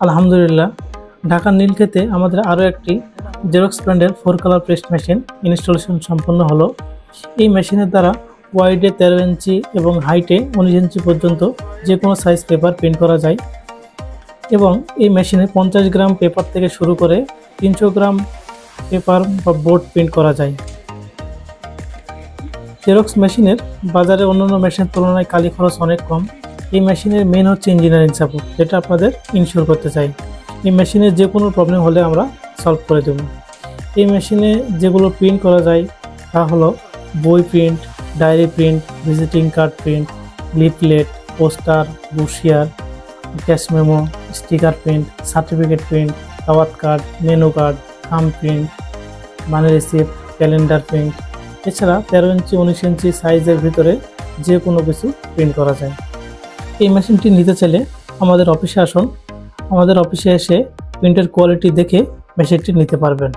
আলহামদুলিল্লাহ, ঢাকার নীলক্ষেতে আমাদের আরও একটি জেরক্স ব্র্যান্ডের 4 কালার প্রেস মেশিন ইনস্টলেশন সম্পন্ন হলো। এই মেশিনের দ্বারা ওয়াইডে 13 ইঞ্চি এবং হাইটে 19 ইঞ্চি পর্যন্ত যে কোনো সাইজ পেপার প্রিন্ট করা যায় এবং এই মেশিনে 50 গ্রাম পেপার থেকে শুরু করে 300 গ্রাম পেপার বা বোর্ড প্রিন্ট করা যায়। জেরক্স মেশিনের বাজারে অন্যান্য মেশিনের তুলনায় কালি খরচ অনেক কম। এই মেশিনের মেন হচ্ছে ইঞ্জিনিয়ারিং সাপোর্ট, যেটা আপনাদের ইনশিওর করতে চাই। এই মেশিনে যে কোনো প্রবলেম হলে আমরা সলভ করে দেব। এই মেশিনে যেগুলো প্রিন্ট করা যায় তা হলো বই print, diary print, visiting card print, leaflet, poster, brochure, cash memo, sticker print, certificate print, দাওয়াত card, menu card, thumb print, money receipt, calendar print. এছাড়া 13 ইঞ্চি 19 ইঞ্চি সাইজের ভিতরে যে কোনো কিছু প্রিন্ট করা যায়। এই মেশিনটি নিতে চাইলে আমাদের অফিসে আসুন। আমাদের অফিসে এসে প্রিন্টের কোয়ালিটি দেখে মেশিনটি নিতে পারবেন।